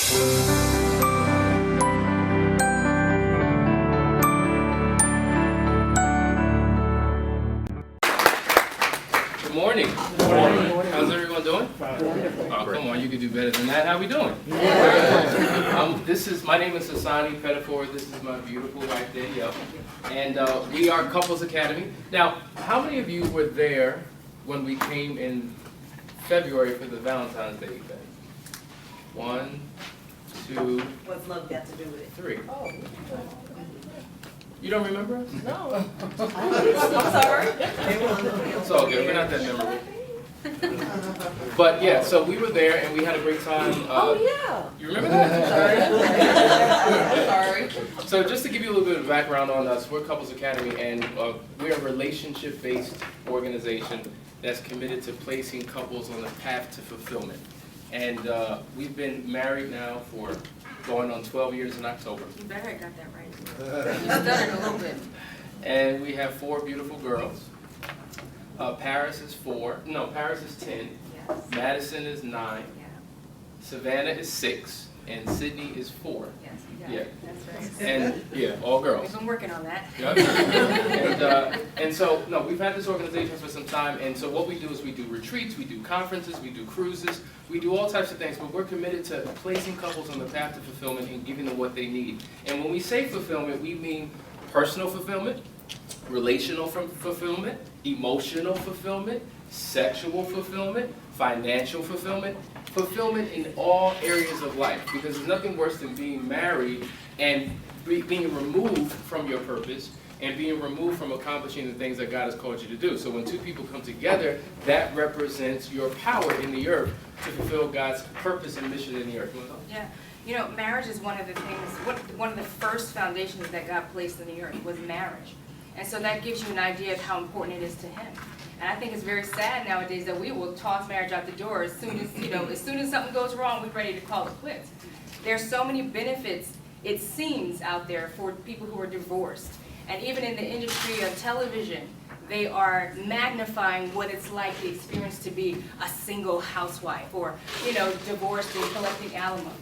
Good morning. Good morning. How's everyone doing? Oh, come on, you can do better than that. How we doing? My name is Hasani, Pettiford. This is my beautiful wife, Danielle. And we are Couples Academy. Now, how many of you were there when we came in February for the Valentine's Day event? 1, 2, What's love got to do with it? 3. You don't remember us? No. I'm sorry. It's all good. We're not that memorable. But yeah, so we were there and we had a great time. Oh yeah. You remember that? Sorry. So just to give you a little bit of background on us, we're Couples Academy, and we're a relationship-based organization that's committed to placing couples on the path to fulfillment. And we've been married now for going on 12 years in October. You better have got that right. You stuttered a little bit. And we have 4 beautiful girls. Paris is 10, Yes. Madison is 9, Yeah. Savannah is 6, and Sydney is 4. Yes, you got Yeah. it. That's right. And yeah, all girls. We've been working on that. Yep. And so, no, we've had this organization for some time, and so what we do is we do retreats, we do conferences, we do cruises, we do all types of things, but we're committed to placing couples on the path to fulfillment and giving them what they need. And when we say fulfillment, we mean personal fulfillment, relational fulfillment, emotional fulfillment, sexual fulfillment, financial fulfillment, fulfillment in all areas of life. Because there's nothing worse than being married and being removed from your purpose and being removed from accomplishing the things that God has called you to do. So when 2 people come together, that represents your power in the earth to fulfill God's purpose and mission in the earth. Yeah, you know, marriage is one of the things, one of the first foundations that God placed in the earth was marriage. And so that gives you an idea of how important it is to Him. And I think it's very sad nowadays that we will toss marriage out the door as soon as, as soon as something goes wrong, we're ready to call it quits. There's so many benefits, it seems, out there for people who are divorced. And even in the industry of television, they are magnifying what it's like, the experience to be a single housewife or, divorced and collecting alimony.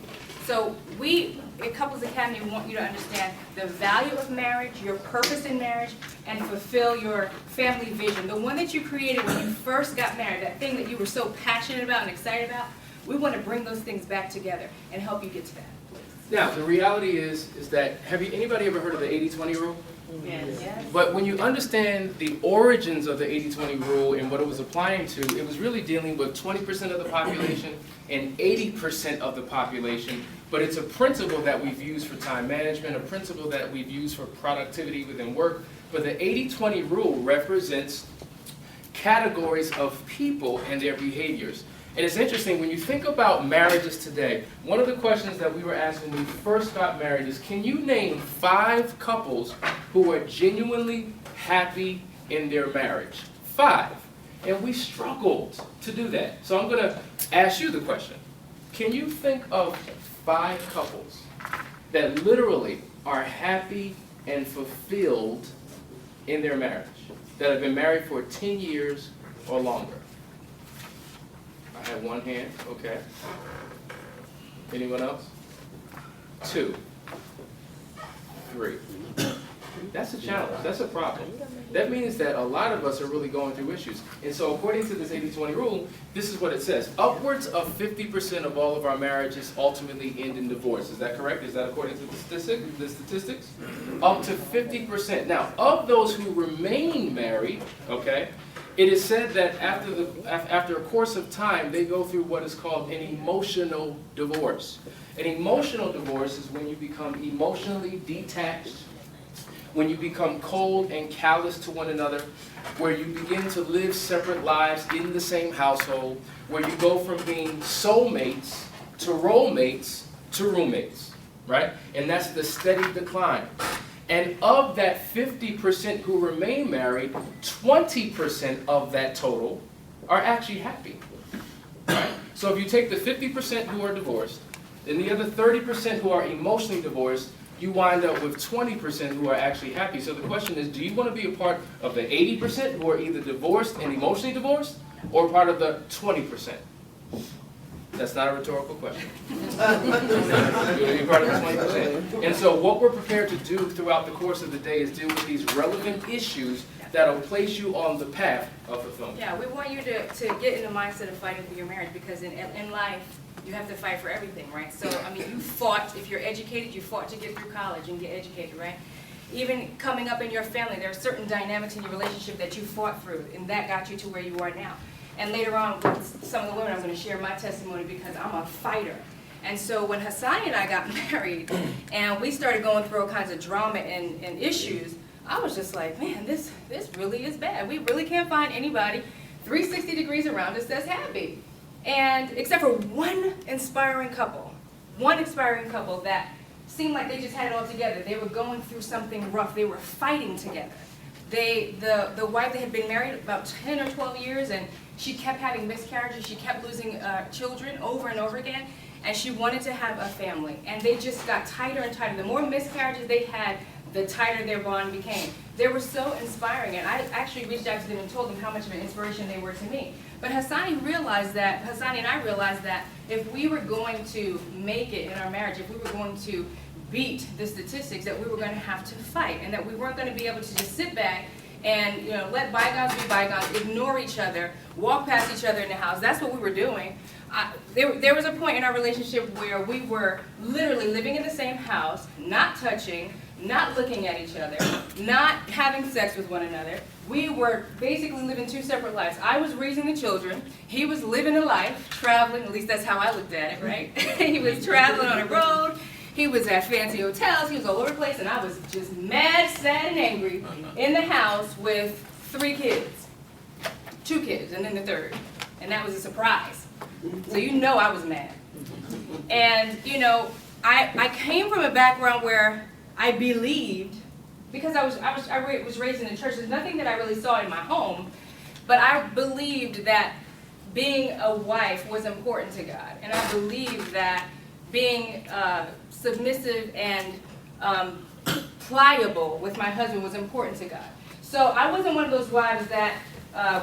So we, at Couples Academy, want you to understand the value of marriage, your purpose in marriage, and fulfill your family vision. The one that you created when you first got married, that thing that you were so passionate about and excited about, we want to bring those things back together and help you get to that place. Now, the reality is that, anybody ever heard of the 80-20 rule? Yes. But when you understand the origins of the 80-20 rule and what it was applying to, it was really dealing with 20% of the population and 80% of the population. But it's a principle that we've used for time management, a principle that we've used for productivity within work. But the 80-20 rule represents categories of people and their behaviors. And it's interesting, when you think about marriages today, one of the questions that we were asked when we first got married is, can you name 5 couples who are genuinely happy in their marriage? 5. And we struggled to do that. So I'm going to ask you the question. Can you think of 5 couples that literally are happy and fulfilled in their marriage, that have been married for 10 years or longer? I have 1 hand, okay. Anyone else? 2, 3. That's a challenge, that's a problem. That means that a lot of us are really going through issues. And so according to this 80-20 rule, this is what it says. Upwards of 50% of all of our marriages ultimately end in divorce. Is that correct? Is that according to the statistics? Up to 50%. Now, of those who remain married, okay, it is said that after a course of time, they go through what is called an emotional divorce. An emotional divorce is when you become emotionally detached, when you become cold and callous to one another, where you begin to live separate lives in the same household, where you go from being soulmates to rolemates to roommates, right? And that's the steady decline. And of that 50% who remain married, 20% of that total are actually happy, right? So if you take the 50% who are divorced, and the other 30% who are emotionally divorced, you wind up with 20% who are actually happy. So the question is, do you want to be a part of the 80% who are either divorced and emotionally divorced, or part of the 20%? That's not a rhetorical question. You're part of the 20%. And so what we're prepared to do throughout the course of the day is deal with these relevant issues that'll place you on the path of fulfillment. Yeah, we want you to get in the mindset of fighting for your marriage, because in life, you have to fight for everything, right? So, I mean, you fought, if you're educated, you fought to get through college and get educated, right? Even coming up in your family, there are certain dynamics in your relationship that you fought through, and that got you to where you are now. And later on, with some of the women, I'm going to share my testimony because I'm a fighter. And so when Hasani and I got married, and we started going through all kinds of drama and issues, I was just like, man, this really is bad. We really can't find anybody 360 degrees around us that's happy. And except for one inspiring couple that seemed like they just had it all together. They were going through something rough. They were fighting together. The wife, they had been married about 10 or 12 years, and she kept having miscarriages. She kept losing children over and over again, and she wanted to have a family. And they just got tighter and tighter. The more miscarriages they had, the tighter their bond became. They were so inspiring, and I actually reached out to them and told them how much of an inspiration they were to me. But Hasani and I realized that if we were going to make it in our marriage, if we were going to beat the statistics, that we were going to have to fight, and that we weren't going to be able to just sit back and let bygones be bygones, ignore each other, walk past each other in the house. That's what we were doing. There was a point in our relationship where we were literally living in the same house, not touching, not looking at each other, not having sex with one another. We were basically living two separate lives. I was raising the children. He was living a life, traveling. At least that's how I looked at it, right? He was traveling on the road. He was at fancy hotels. He was all over the place. And I was just mad, sad, and angry in the house with 3 kids. 2 kids, and then the third. And that was a surprise. So I was mad. And, I came from a background where I believed, because I was raised in the church, there's nothing that I really saw in my home, but I believed that being a wife was important to God. And I believed that being submissive and pliable with my husband was important to God. So I wasn't one of those wives that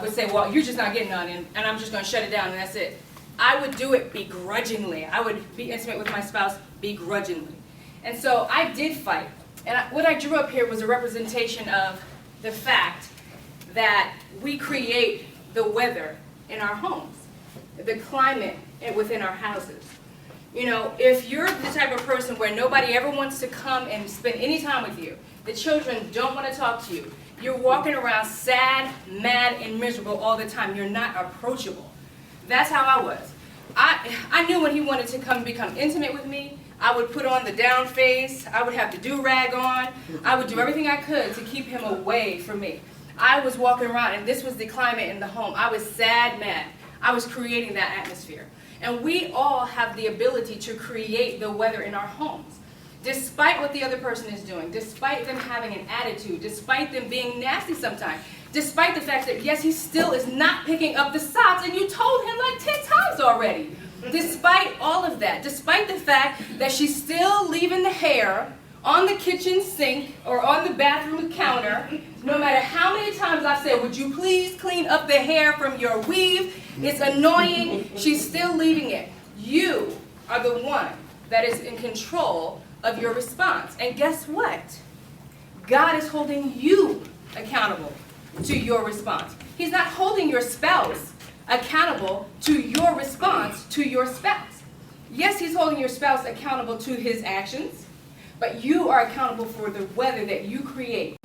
would say, well, you're just not getting on, and I'm just going to shut it down, and that's it. I would do it begrudgingly. I would be intimate with my spouse begrudgingly. And so I did fight. And what I drew up here was a representation of the fact that we create the weather in our homes, the climate within our houses. If you're the type of person where nobody ever wants to come and spend any time with you, the children don't want to talk to you, you're walking around sad, mad, and miserable all the time, you're not approachable. That's how I was. I knew when he wanted to come become intimate with me, I would put on the down face, I would have the do-rag on, I would do everything I could to keep him away from me. I was walking around, and this was the climate in the home. I was sad, mad. I was creating that atmosphere. And we all have the ability to create the weather in our homes. Despite what the other person is doing, despite them having an attitude, despite them being nasty sometimes, despite the fact that, yes, he still is not picking up the socks, and you told him like 10 times already. Despite all of that, despite the fact that she's still leaving the hair on the kitchen sink or on the bathroom counter, no matter how many times I've said, would you please clean up the hair from your weave? It's annoying. She's still leaving it. You are the one that is in control of your response. And guess what? God is holding you accountable to your response. He's not holding your spouse accountable to your response to your spouse. Yes, he's holding your spouse accountable to his actions, but you are accountable for the weather that you create.